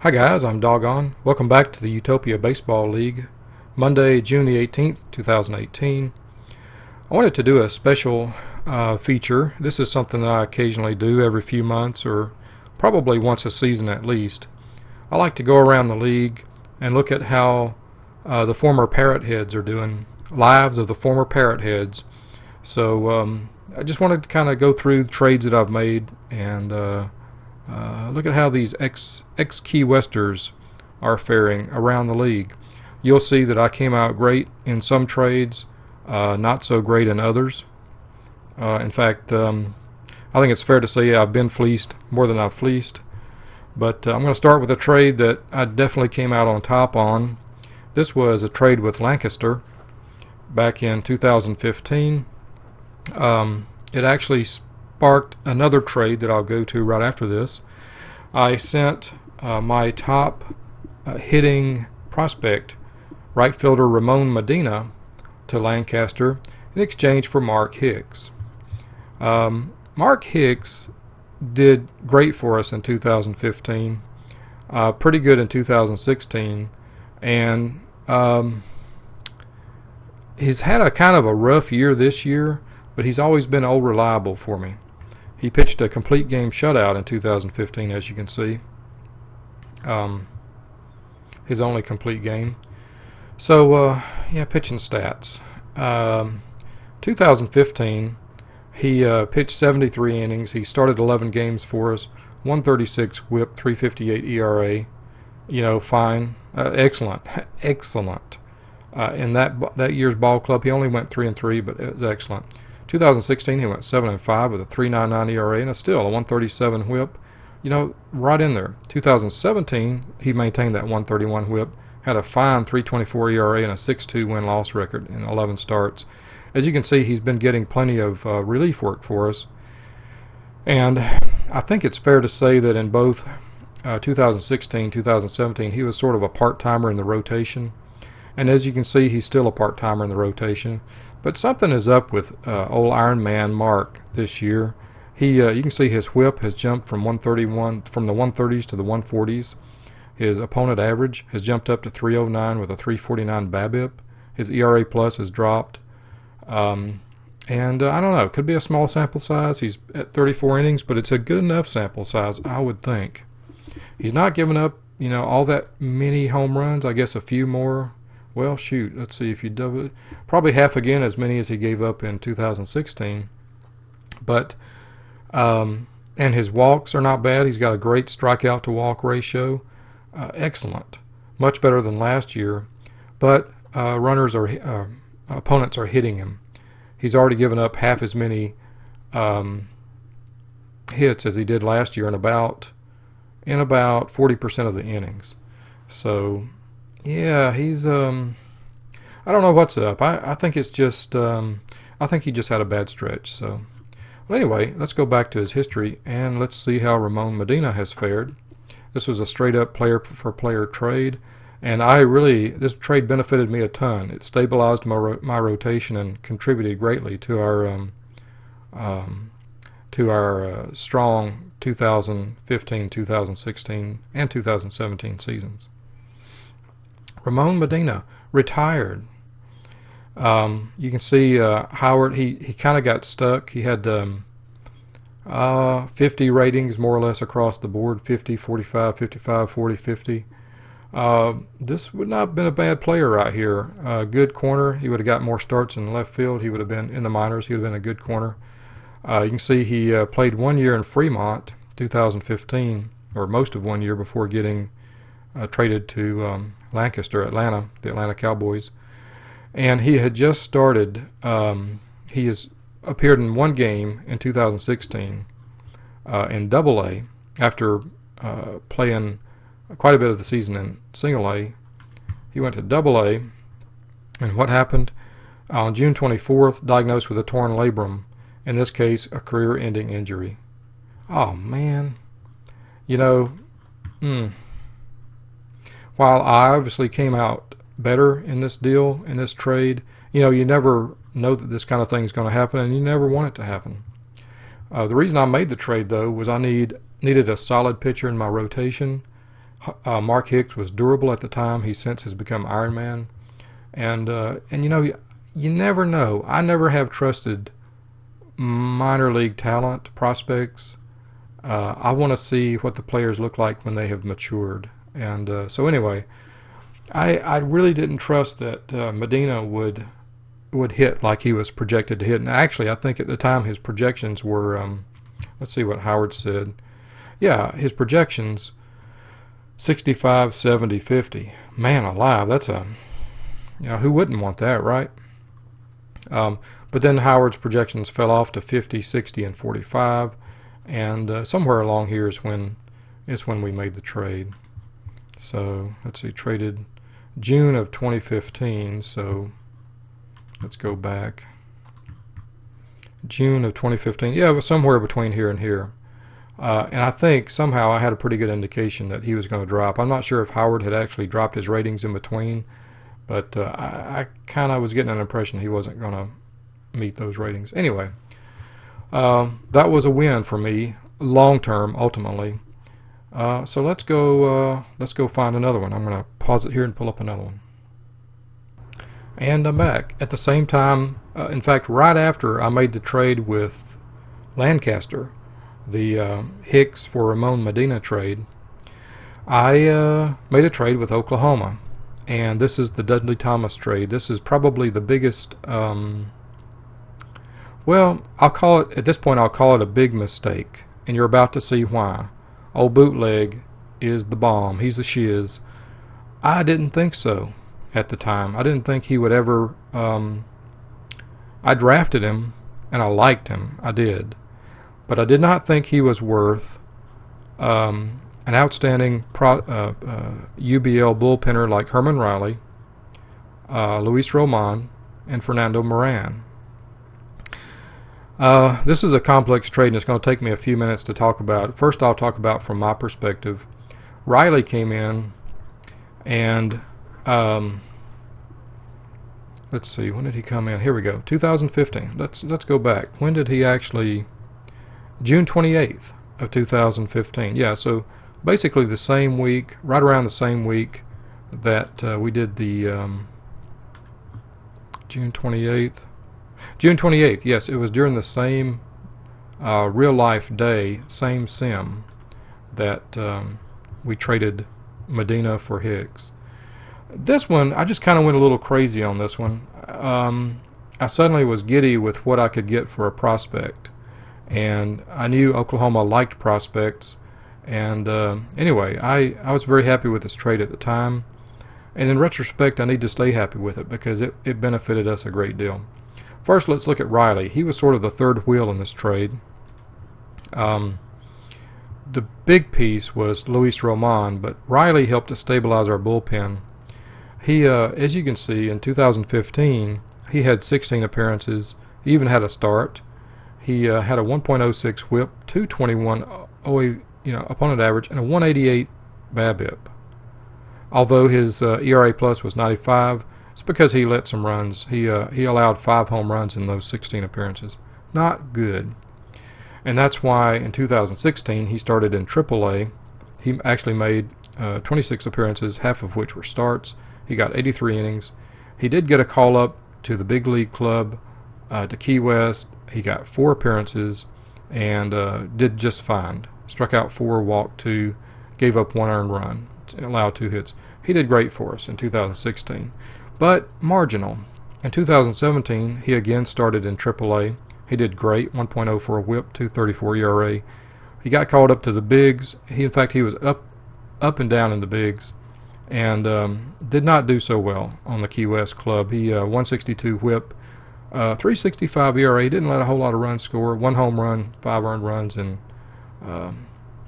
Hi guys, I'm Doggone. Welcome back to the Utopia Baseball League. Monday, June the 18th, 2018. I wanted to do a special feature. This is something that I occasionally do every few months or probably once a season at least. I like to go around the league and look at how the former Parrotheads are doing, lives of the former Parrotheads. So I just wanted to kind of go through the trades that I've made and look at how these ex-Key Westers are faring around the league. You'll see that I came out great in some trades, not so great in others. In fact, I think it's fair to say I've been fleeced more than I've fleeced. But I'm going to start with a trade that I definitely came out on top on. This was a trade with Lancaster back in 2015. It actually sparked another trade that I'll go to right after this. I sent my top hitting prospect, right fielder RAMÓN MEDINA, to Lancaster in exchange for Mark Hicks. Mark Hicks did great for us in 2015, pretty good in 2016, and he's had a kind of a rough year this year, but he's always been old reliable for me. He pitched a complete game shutout in 2015, as you can see. His only complete game. So, pitching stats. 2015, he pitched 73 innings. He started 11 games for us. 136 whip, 358 ERA. Fine. Excellent. Excellent. In that year's ball club, he only went 3-3, but it was excellent. 2016, he went 7-5 with a 3.99 ERA and still a 137 whip. Right in there. 2017, he maintained that 131 whip, had a fine 3.24 ERA and a 6.2 win-loss record in 11 starts. As you can see, he's been getting plenty of relief work for us. And I think it's fair to say that in both 2016, 2017, he was sort of a part-timer in the rotation. And as you can see, he's still a part-timer in the rotation. But something is up with old Iron Man Mark this year. You can see his whip has jumped from 131 from the 130s to the 140s. His opponent average has jumped up to 309 with a 349 BABIP. His ERA plus has dropped. And I don't know, it could be a small sample size. He's at 34 innings, but it's a good enough sample size, I would think. He's not giving up, all that many home runs. I guess a few more. Well, shoot, let's see if you double it. Probably half again as many as he gave up in 2016. But, and his walks are not bad. He's got a great strikeout to walk ratio. Excellent. Much better than last year. But opponents are hitting him. He's already given up half as many hits as he did last year in about 40% of the innings. So, yeah, he's I don't know what's up. I think it's just I think he just had a bad stretch. So, well, anyway, let's go back to his history and let's see how RAMÓN MEDINA has fared. This was a straight up player for player trade, and this trade benefited me a ton. It stabilized my rotation and contributed greatly to our strong 2015, 2016, and 2017 seasons. RAMÓN MEDINA retired. You can see Howard, he kind of got stuck. He had 50 ratings more or less across the board, 50, 45, 55, 40, 50. This would not have been a bad player right here. Good corner. He would have got more starts in left field. He would have been in the minors. He would have been a good corner. You can see he played 1 year in Fremont, 2015, or most of 1 year before getting traded to Lancaster, Atlanta, the Atlanta Cowboys. And he had just started, he has appeared in one game in 2016 in Double-A after playing quite a bit of the season in Single-A. He went to Double-A, and what happened? On June 24th, diagnosed with a torn labrum, in this case, a career-ending injury. Oh, man. While I obviously came out better in this deal, in this trade, you never know that this kind of thing is going to happen, and you never want it to happen. The reason I made the trade, though, was I needed a solid pitcher in my rotation, Mark Hicks was durable at the time. He since has become Iron Man. And you know, you never know. I never have trusted minor league talent prospects. I want to see what the players look like when they have matured. And so anyway, I really didn't trust that Medina would hit like he was projected to hit. And actually, I think at the time his projections were, let's see what Howard said. Yeah, his projections, 65, 70, 50. Man alive, that's a, you know, who wouldn't want that, right? But then Howard's projections fell off to 50, 60, and 45. And somewhere along here is when we made the trade. So let's see, traded June of 2015. So let's go back. June of 2015. Yeah, it was somewhere between here and here. And I think somehow I had a pretty good indication that he was going to drop. I'm not sure if Howard had actually dropped his ratings in between, but I kind of was getting an impression he wasn't going to meet those ratings. Anyway, that was a win for me, long term, ultimately. So let's go find another one. I'm going to pause it here and pull up another one. And I'm back. At the same time, in fact, right after I made the trade with Lancaster, the Hicks for RAMÓN Medina trade, I made a trade with Oklahoma. And this is the Dudley Thomas trade. This is probably the biggest, well, I'll call it, at this point, I'll call it a big mistake. And you're about to see why. Old Bootleg is the bomb. He's a shiz. I didn't think so at the time. I didn't think he would ever, I drafted him and I liked him. I did. But I did not think he was worth an outstanding UBL bullpenner like Herman Riley, Luis Roman, and Fernando Moran. This is a complex trade, and it's going to take me a few minutes to talk about. First, I'll talk about from my perspective. Riley came in, and let's see, when did he come in? Here we go, 2015. Let's go back. When did he actually? June 28th of 2015. Yeah, so basically the same week, right around the same week that we did the June 28th. June 28th, yes, it was during the same real-life day, same sim, that we traded Medina for Hicks. This one, I just kind of went a little crazy on this one. I suddenly was giddy with what I could get for a prospect. And I knew Oklahoma liked prospects. And anyway, I was very happy with this trade at the time. And in retrospect, I need to stay happy with it because it benefited us a great deal. First, let's look at Riley. He was sort of the third wheel in this trade. The big piece was Luis Roman, but Riley helped to stabilize our bullpen. He, as you can see, in 2015, he had 16 appearances. He even had a start. He had a 1.06 WHIP, 221 opponent average, and a 188 BABIP. Although his ERA plus was 95, it's because he let some runs. He allowed 5 home runs in those 16 appearances. Not good. And that's why in 2016 he started in AAA. He actually made 26 appearances, half of which were starts. He got 83 innings. He did get a call up to the big league club to Key West. He got 4 appearances and did just fine. Struck out 4, walked 2, gave up 1 earned run, allowed 2 hits. He did great for us in 2016, but marginal. In 2017, he again started in AAA. He did great, 1.04 WHIP, 2.34 ERA. He got called up to the bigs. In fact, he was up and down in the bigs, and did not do so well on the Key West club. He 162 WHIP. 365 ERA, didn't let a whole lot of runs score. 1 home run, 5 earned runs in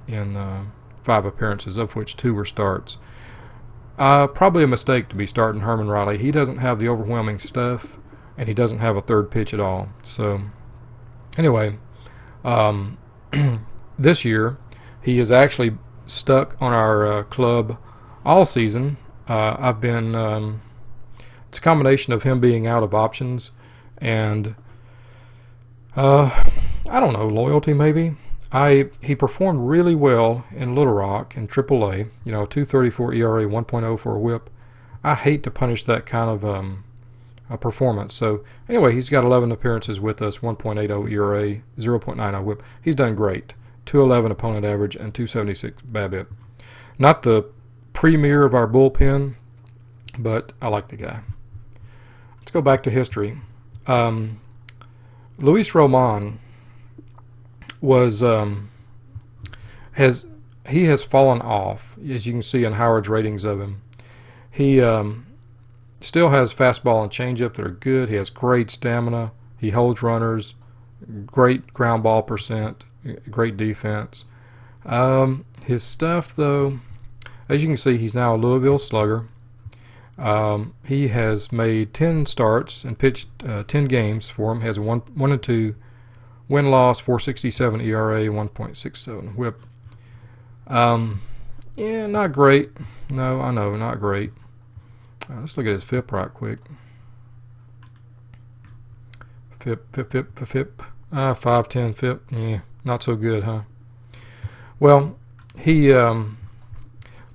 5 appearances, of which 2 were starts. Probably a mistake to be starting Herman Riley. He doesn't have the overwhelming stuff, and he doesn't have a third pitch at all. So, anyway, this year he is actually stuck on our club all season. I've been. It's a combination of him being out of options and I don't know, loyalty maybe. He performed really well in Little Rock in AAA. 2.34 ERA, 1.0 for a WHIP. I hate to punish that kind of a performance. So anyway, he's got 11 appearances with us, 1.80 ERA, 0.90 WHIP. He's done great. 211 opponent average and 276 BABIP. Not the premier of our bullpen, but I like the guy. Let's go back to history. Luis RAMÓN was has fallen off, as you can see in Howard's ratings of him. He still has fastball and changeup that are good. He has great stamina. He holds runners, great ground ball percent, great defense. His stuff, though, as you can see, he's now a Louisville Slugger. He has made 10 starts and pitched 10 games for him. Has 1 and 2 win-loss, 4.67 ERA, 1.67 WHIP. Yeah, not great. No, I know, not great. Let's look at his FIP right quick. FIP. 5.10 FIP. Yeah, not so good, huh? Well, Luis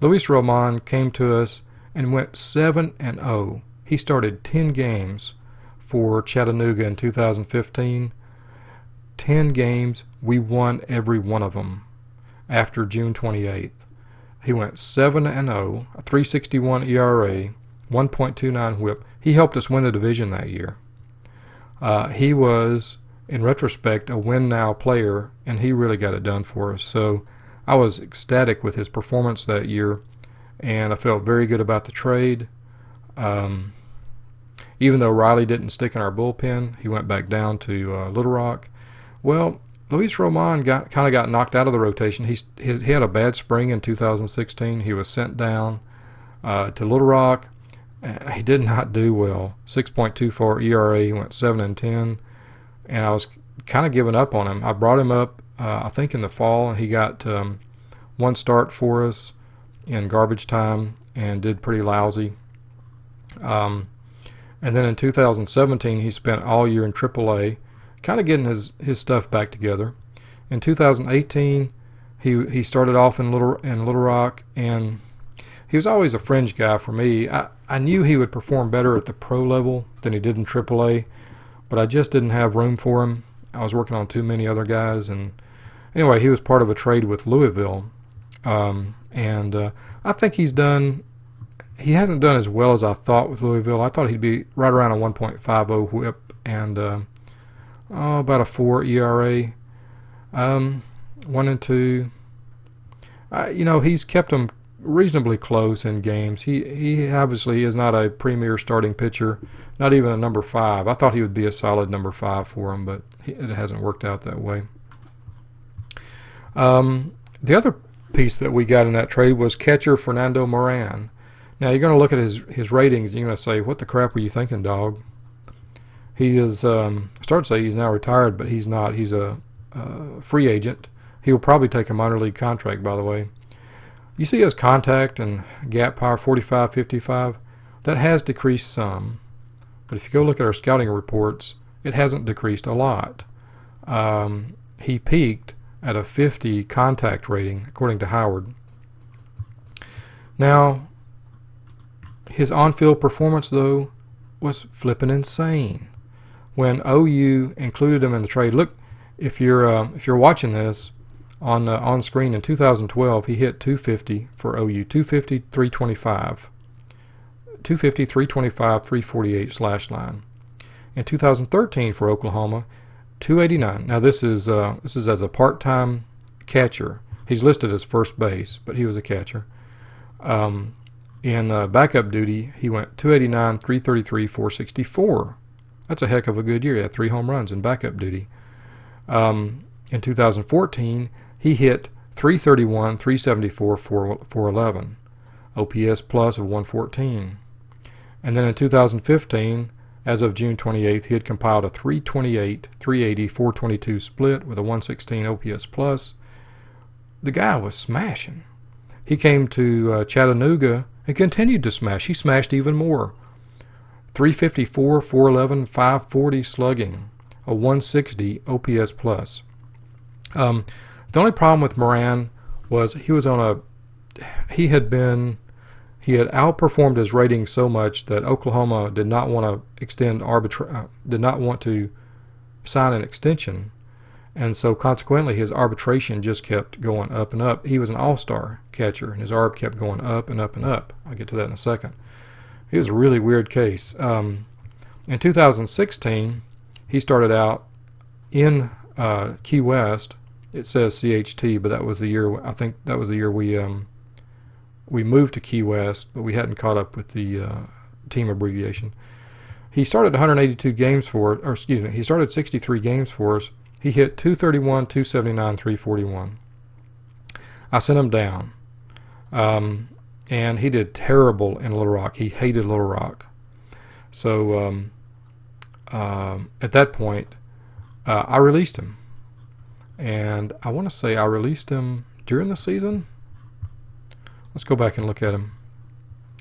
RAMÓN came to us and went 7-0. He started 10 games for Chattanooga in 2015. 10 games, we won every one of them after June 28th. He went 7-0, a 3.61 ERA, 1.29 WHIP. He helped us win the division that year. He was, in retrospect, a win-now player, and he really got it done for us. So I was ecstatic with his performance that year, and I felt very good about the trade. Even though Riley didn't stick in our bullpen, he went back down to Little Rock. Well, Luis RAMÓN kind of got knocked out of the rotation. He had a bad spring in 2016. He was sent down to Little Rock. He did not do well. 6.24 ERA. He went 7-10, and I was kind of giving up on him. I brought him up, I think, in the fall, and he got one start for us in garbage time and did pretty lousy. And then in 2017, he spent all year in AAA, kind of getting his stuff back together. In 2018, he started off in Little Rock, and he was always a fringe guy for me. I knew he would perform better at the pro level than he did in AAA, but I just didn't have room for him. I was working on too many other guys, and anyway, he was part of a trade with Louisville, and I think he hasn't done as well as I thought with Louisville. I thought he'd be right around a 1.50 WHIP and about a 4 ERA, 1 and 2. He's kept them reasonably close in games. He obviously is not a premier starting pitcher, not even a number 5. I thought he would be a solid number 5 for him, but it hasn't worked out that way. The other piece that we got in that trade was catcher Fernando MORÁN. Now you're going to look at his ratings and you're going to say, what the crap were you thinking, dog? He is, I started to say he's now retired, but he's not. He's a free agent. He will probably take a minor league contract, by the way. You see his contact and gap power, 45, 55. That has decreased some. But if you go look at our scouting reports, it hasn't decreased a lot. He peaked at a 50 contact rating, according to Howard. Now, his on-field performance, though, was flipping insane. When OU included him in the trade, look, if you're watching this on screen, in 2012 he hit 250 for OU, 250, 325, 250, 325, 348 slash line. In 2013 for Oklahoma, 289. Now this is as a part-time catcher. He's listed as first base, but he was a catcher. In backup duty, he went 289, 333, 464. That's a heck of a good year. He had 3 home runs in backup duty. In 2014, he hit 331, 374, 411. OPS plus of 114. And then in 2015, as of June 28th, he had compiled a 328, 380, 422 split with a 116 OPS plus. The guy was smashing. He came to Chattanooga and continued to smash. He smashed even more. 354, 411, 540 slugging, a 160 OPS plus. The only problem with Moran was he had outperformed his rating so much that Oklahoma did not want to sign an extension, and so consequently his arbitration just kept going up and up. He was an all-star catcher, and his arb kept going up and up and up. I'll get to that in a second. It was a really weird case. In 2016, he started out in Key West. It says CHT, but that was the year. I think that was the year we moved to Key West, but we hadn't caught up with the team abbreviation. He started 182 games for, or excuse me, he started 63 games for us. He hit 231, 279, 341. I sent him down, and he did terrible in Little Rock. He hated Little Rock. So at that point, I released him. And I want to say I released him during the season. Let's go back and look at him.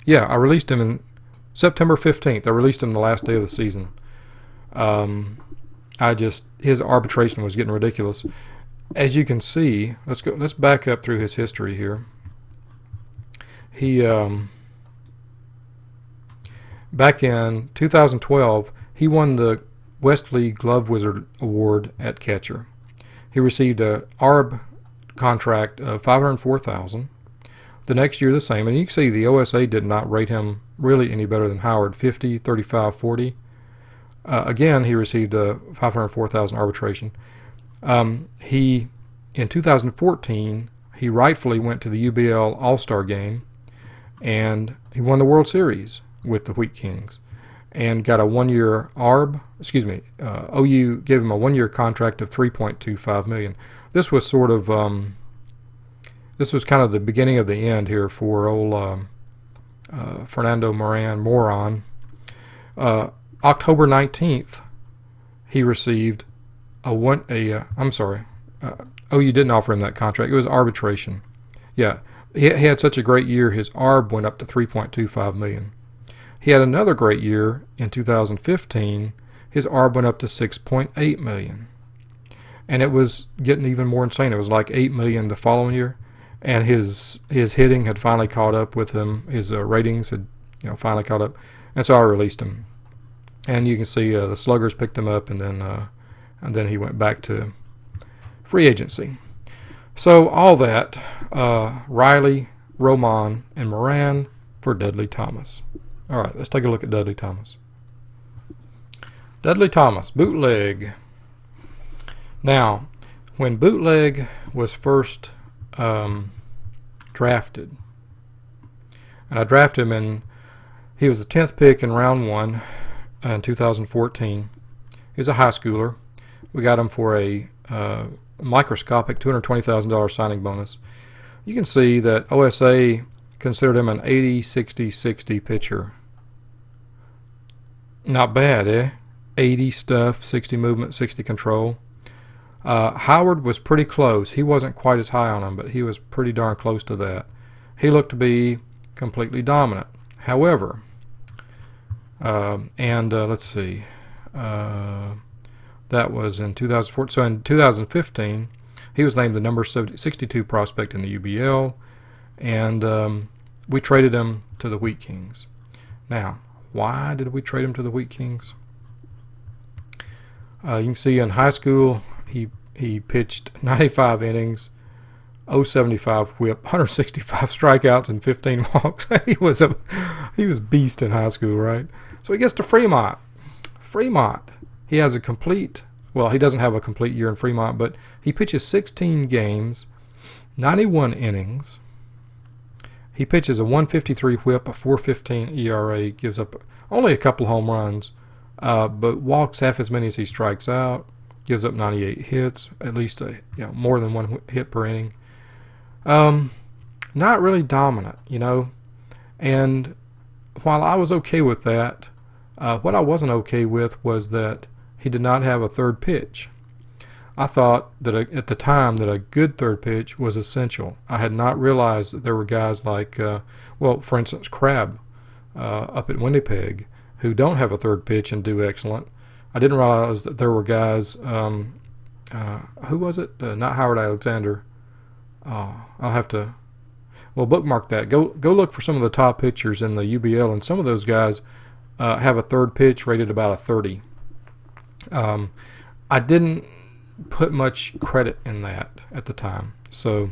Yeah, I released him in September 15th. I released him the last day of the season. His arbitration was getting ridiculous. As you can see, let's back up through his history here. He back in 2012, he won the West League Glove Wizard Award at catcher. He received a ARB contract of $504,000. The next year the same, and you can see the OSA did not rate him really any better than Howard, 50, 35, 40. Again, he received a $504,000 arbitration. In 2014, he rightfully went to the UBL All-Star Game, and he won the World Series with the Wheat Kings, and got a one-year ARB. OU gave him a one-year contract of $3.25 million. This was sort of this was kind of the beginning of the end here for old Fernando Moran. October 19th, he received OU didn't offer him that contract. It was arbitration. Yeah, he had such a great year, his ARB went up to $3.25 million. He had another great year in 2015. His ARB went up to $6.8 million. And it was getting even more insane. It was like $8 million the following year. And his hitting had finally caught up with him. His ratings had finally caught up. And so I released him. And you can see the Sluggers picked him up, and then he went back to free agency. So all that, Riley, RAMÓN, and Moran for Dudley Thomas. All right, let's take a look at Dudley Thomas. Dudley Thomas, bootleg. Now, when bootleg was first drafted, and I drafted him he was the 10th pick in round 1 in 2014. He was a high schooler. We got him for a microscopic $220,000 signing bonus. You can see that OSA considered him an 80-60-60 pitcher. Not bad, eh? 80 stuff, 60 movement, 60 control. Howard was pretty close. He wasn't quite as high on him, but he was pretty darn close to that. He looked to be completely dominant. However, let's see, that was in 2014. So in 2015, he was named the number 62 prospect in the UBL, and we traded him to the Wheat Kings. Now, why did we trade him to the Wheat Kings? You can see in high school, he pitched 95 innings, 075 whip, 165 strikeouts, and 15 walks. he was beast in high school, right? So he gets to Fremont. He has he doesn't have a complete year in Fremont, but he pitches 16 games, 91 innings. He pitches a 153 whip, a 4.15 ERA, gives up only a couple home runs, but walks half as many as he strikes out, gives up 98 hits, at least more than one hit per inning. Not really dominant, and while I was okay with that, what I wasn't okay with was that he did not have a third pitch. I thought that at the time that a good third pitch was essential. I had not realized that there were guys like, for instance, Crab up at Winnipeg who don't have a third pitch and do excellent. I didn't realize that there were guys, who was it? Not Howard Alexander. I'll have to, well, bookmark that. Go look for some of the top pitchers in the UBL, and some of those guys have a third pitch rated about a 30. I didn't put much credit in that at the time, so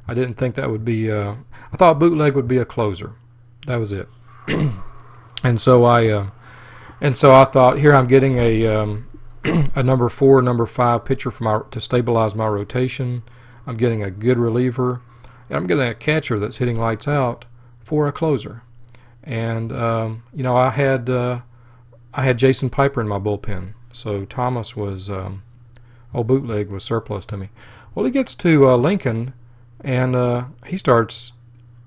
I didn't think that would be. I thought Bootleg would be a closer. That was it. And so I thought, here I'm getting a number 4, number 5 pitcher to stabilize my rotation. I'm getting a good reliever, and I'm getting a catcher that's hitting lights out for a closer. And I had Jason Piper in my bullpen, so Thomas was Bootleg was surplus to me. Well, he gets to Lincoln, and he starts.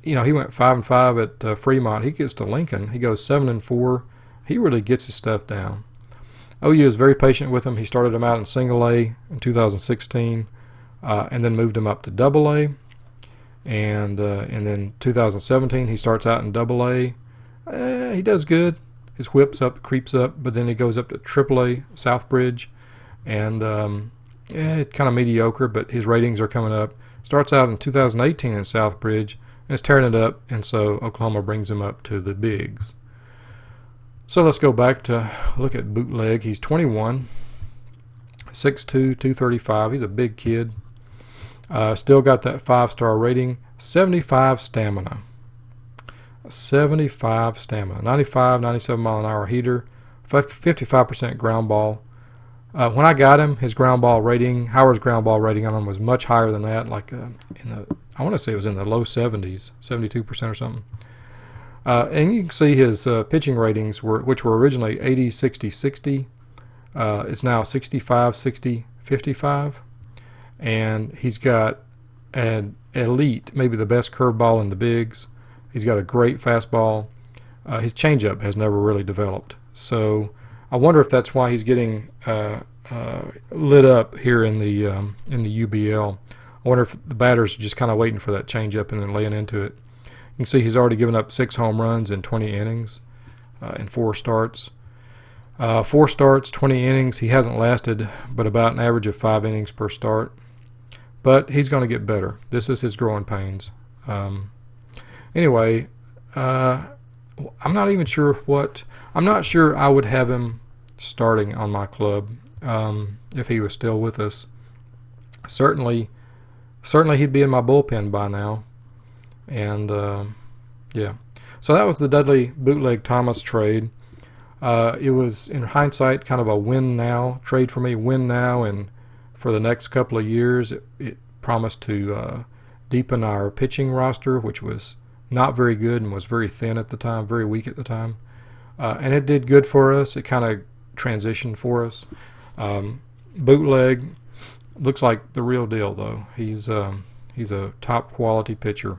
He went 5-5 at Fremont. He gets to Lincoln. He goes 7-4. He really gets his stuff down. OU is very patient with him. He started him out in Single A in 2016, and then moved him up to Double A. And then 2017 he starts out in Double A. He does good. His whip's up, creeps up, but then he goes up to Triple A, Southbridge, and kind of mediocre. But his ratings are coming up. Starts out in 2018 in Southbridge, and is tearing it up, and so Oklahoma brings him up to the bigs. So let's go back to look at Bootleg. He's 21, 6'2", 235. He's a big kid. Still got that 5-star rating, 75 stamina. 75 stamina. 95, 97 mile an hour heater, 55% ground ball. When I got him, his ground ball rating, Howard's ground ball rating on him was much higher than that, like I want to say it was in the low 70s, 72% or something. And you can see his pitching ratings, which were originally 80, 60, 60. It's now 65, 60, 55. And he's got an elite, maybe the best curveball in the bigs. He's got a great fastball. His changeup has never really developed. So I wonder if that's why he's getting lit up here in the UBL. I wonder if the batters are just kind of waiting for that changeup and then laying into it. You can see he's already given up 6 home runs in 20 innings in 4 starts. 4 starts, 20 innings. He hasn't lasted but about an average of 5 innings per start. But he's going to get better. This is his growing pains. Anyway, I'm not even sure I'm not sure I would have him starting on my club if he was still with us. Certainly he'd be in my bullpen by now. And yeah, so that was the Dudley Bootleg Thomas trade. It was, in hindsight, kind of a win now trade for me. Win now, and for the next couple of years, it promised to deepen our pitching roster, which was not very good and was very thin at the time, very weak at the time. And it did good for us. It kind of transitioned for us. Bootleg looks like the real deal, though. He's a top quality pitcher.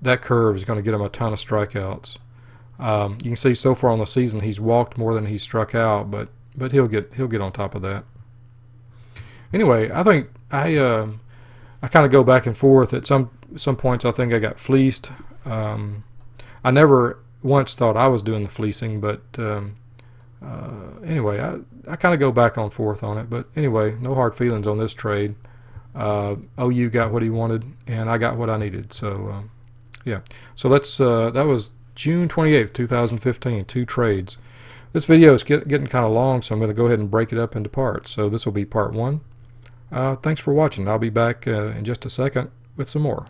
That curve is going to get him a ton of strikeouts. You can see so far on the season he's walked more than he's struck out, but he'll get on top of that. Anyway, I think I kind of go back and forth. At some points I think I got fleeced. I never once thought I was doing the fleecing, but anyway, I kind of go back and forth on it. But anyway, no hard feelings on this trade. OU got what he wanted, and I got what I needed. So yeah. So that was June 28th, 2015. 2 trades. This video is getting kind of long, so I'm going to go ahead and break it up into parts. So this will be part 1. Thanks for watching. I'll be back in just a second with some more.